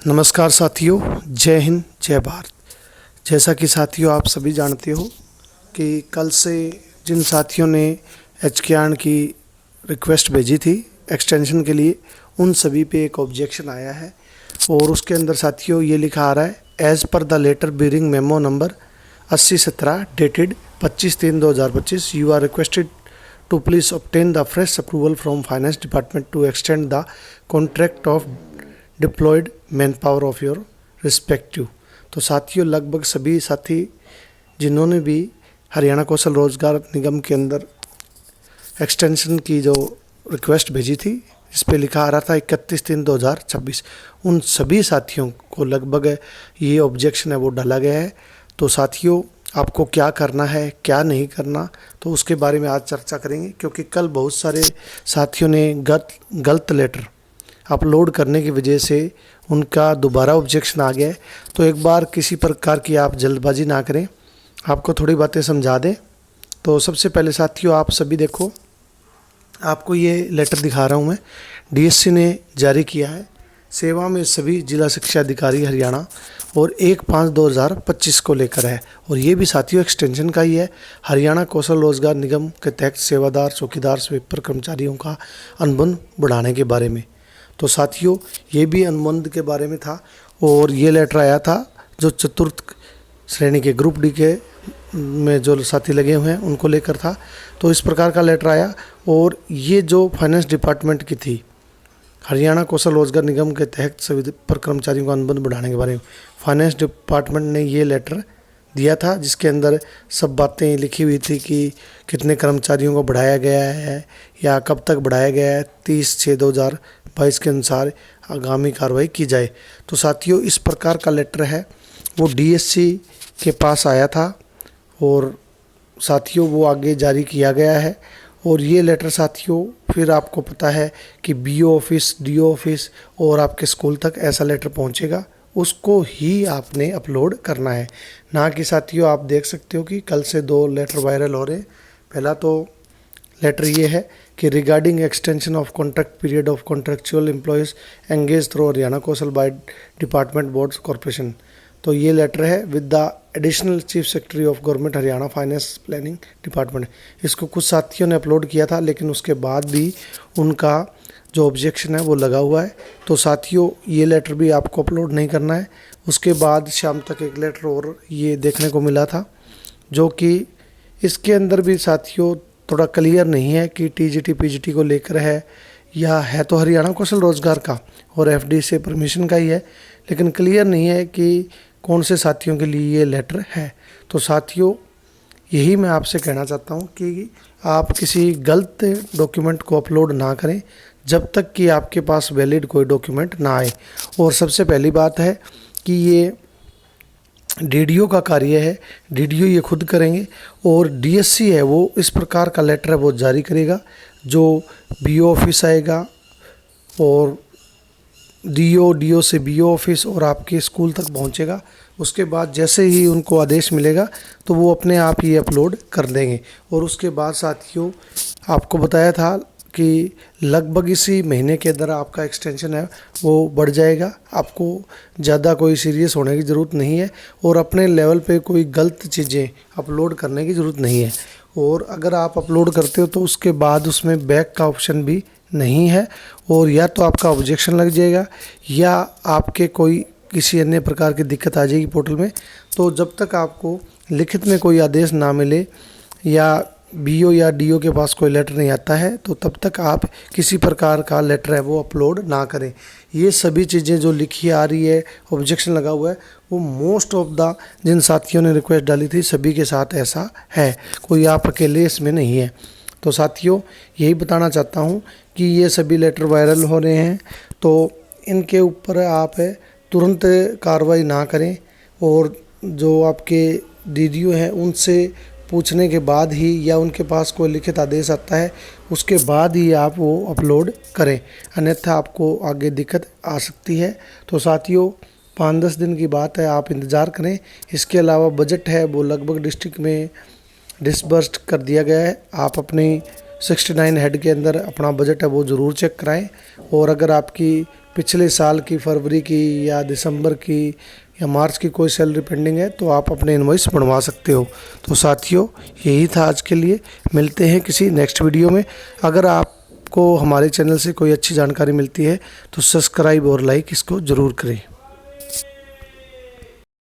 नमस्कार साथियों, जय हिंद जय भारत। जैसा कि साथियों आप सभी जानते हो कि कल से जिन साथियों ने एचकेआरन की रिक्वेस्ट भेजी थी एक्सटेंशन के लिए, उन सभी पे एक ऑब्जेक्शन आया है और उसके अंदर साथियों ये लिखा आ रहा है, as per the letter bearing memo number 8017 dated 25/3/2025 you are requested to please obtain the fresh approval from finance department to extend the contract of deployed manpower of your respective। तो साथियों लगभग सभी साथी जिन्होंने भी हरियाणा कौशल रोजगार निगम के अंदर एक्सटेंशन की जो रिक्वेस्ट भेजी थी, इस पे लिखा आ रहा था 31/3/2026, उन सभी साथियों को लगभग ये ऑब्जेक्शन है वो डाला गया है। तो साथियों आपको क्या करना है क्या नहीं करना, तो उसके बारे में आज चर्चा करेंगे, क्योंकि कल बहुत सारे साथियों ने गलत लेटर अपलोड करने की वजह से उनका दोबारा ऑब्जेक्शन आ गया है। तो एक बार किसी प्रकार की आप जल्दबाजी ना करें, आपको थोड़ी बातें समझा दें। तो सबसे पहले साथियों आप सभी देखो, आपको ये लेटर दिखा रहा हूँ मैं, डीएससी ने जारी किया है, सेवा में सभी जिला शिक्षा अधिकारी हरियाणा और 1/5/2025 को लेकर है। और ये भी साथियों एक्सटेंशन का ही है, हरियाणा कौशल रोजगार निगम के तहत सेवादार चौकीदार स्वीपर कर्मचारियों का अनुबंध बढ़ाने के बारे में। तो साथियों ये भी अनुबंध के बारे में था और ये लेटर आया था जो चतुर्थ श्रेणी के ग्रुप डी के में जो साथी लगे हुए हैं उनको लेकर था। तो इस प्रकार का लेटर आया और ये जो फाइनेंस डिपार्टमेंट की थी, हरियाणा कौशल रोजगार निगम के तहत सभी पर कर्मचारियों का अनुबंध बढ़ाने के बारे में फाइनेंस डिपार्टमेंट ने ये लेटर दिया था, जिसके अंदर सब बातें लिखी हुई थी कि कितने कर्मचारियों को बढ़ाया गया है या कब तक बढ़ाया गया है, 30/6/2022 के अनुसार आगामी कार्रवाई की जाए। तो साथियों इस प्रकार का लेटर है वो डीएससी के पास आया था और साथियों वो आगे जारी किया गया है। और ये लेटर साथियों फिर आपको पता है कि बीओ ऑफिस, डीओ ऑफिस और आपके स्कूल तक ऐसा लेटर पहुंचेगा, उसको ही आपने अपलोड करना है, ना कि साथियों आप देख सकते हो कि कल से 2 लेटर वायरल हो रहे हैं। पहला तो लेटर ये है कि regarding extension of contract period of contractual employees engage through Haryana Kaushal by department board corporation. तो ये लेटर है with the additional chief secretary of government Haryana finance planning department. इसको कुछ साथियों ने अपलोड किया था, लेकिन उसके बाद भी उनका जो ऑब्जेक्शन है वो लगा हुआ है। तो साथियों ये लेटर भी आपको अपलोड नहीं करना है। उसके बाद शाम तक एक लेटर और ये देखने को मिला था, जो कि इसके अंदर भी साथियों थोड़ा क्लियर नहीं है कि टीजीटी पीजीटी को लेकर है या है तो हरियाणा कौशल रोजगार का और एफडी से परमिशन का ही है, लेकिन क्लियर नहीं है कि कौन से साथियों के लिए ये लेटर है। तो साथियों यही मैं आपसे कहना चाहता हूँ कि आप किसी गलत डॉक्यूमेंट को अपलोड ना करें जब तक कि आपके पास वैलिड कोई डॉक्यूमेंट ना आए। और सबसे पहली बात है कि ये डीडीओ का कार्य है, डीडीओ ये खुद करेंगे और डीएससी है वो इस प्रकार का लेटर है वो जारी करेगा, जो बीओ ऑफिस आएगा और डीओ से बीओ ऑफिस और आपके स्कूल तक पहुंचेगा। उसके बाद जैसे ही उनको आदेश मिलेगा तो वो अपने आप ये अपलोड कर देंगे। और उसके बाद साथियों आपको बताया था कि लगभग इसी महीने के अंदर आपका एक्सटेंशन है वो बढ़ जाएगा, आपको ज़्यादा कोई सीरियस होने की ज़रूरत नहीं है और अपने लेवल पे कोई गलत चीज़ें अपलोड करने की ज़रूरत नहीं है। और अगर आप अपलोड करते हो तो उसके बाद उसमें बैक का ऑप्शन भी नहीं है और या तो आपका ऑब्जेक्शन लग जाएगा या आपके कोई किसी अन्य प्रकार की दिक्कत आ जाएगी पोर्टल में। तो जब तक आपको लिखित में कोई आदेश ना मिले या बीओ या डीओ के पास कोई लेटर नहीं आता है तो तब तक आप किसी प्रकार का लेटर है वो अपलोड ना करें। ये सभी चीज़ें जो लिखी आ रही है, ऑब्जेक्शन लगा हुआ है, वो मोस्ट ऑफ द जिन साथियों ने रिक्वेस्ट डाली थी सभी के साथ ऐसा है, कोई आप अकेले इसमें नहीं है। तो साथियों यही बताना चाहता हूँ कि ये सभी लेटर वायरल हो रहे हैं, तो इनके ऊपर आप तुरंत कार्रवाई ना करें और जो आपके डीडीओ हैं उनसे पूछने के बाद ही या उनके पास कोई लिखित आदेश आता है उसके बाद ही आप वो अपलोड करें, अन्यथा आपको आगे दिक्कत आ सकती है। तो साथियों 5-10 दिन की बात है, आप इंतज़ार करें। इसके अलावा बजट है वो लगभग डिस्ट्रिक्ट में डिसबर्स्ड कर दिया गया है। आप अपनी 69 हेड के अंदर अपना बजट है वो ज़रूर चेक कराएं। और अगर आपकी पिछले साल की फरवरी की या दिसंबर की या मार्च की कोई सैलरी पेंडिंग है तो आप अपने इनवॉइस बनवा सकते हो। तो साथियों, यही था आज के लिए। मिलते हैं किसी नेक्स्ट वीडियो में। अगर आपको हमारे चैनल से कोई अच्छी जानकारी मिलती है तो सब्सक्राइब और लाइक इसको ज़रूर करें।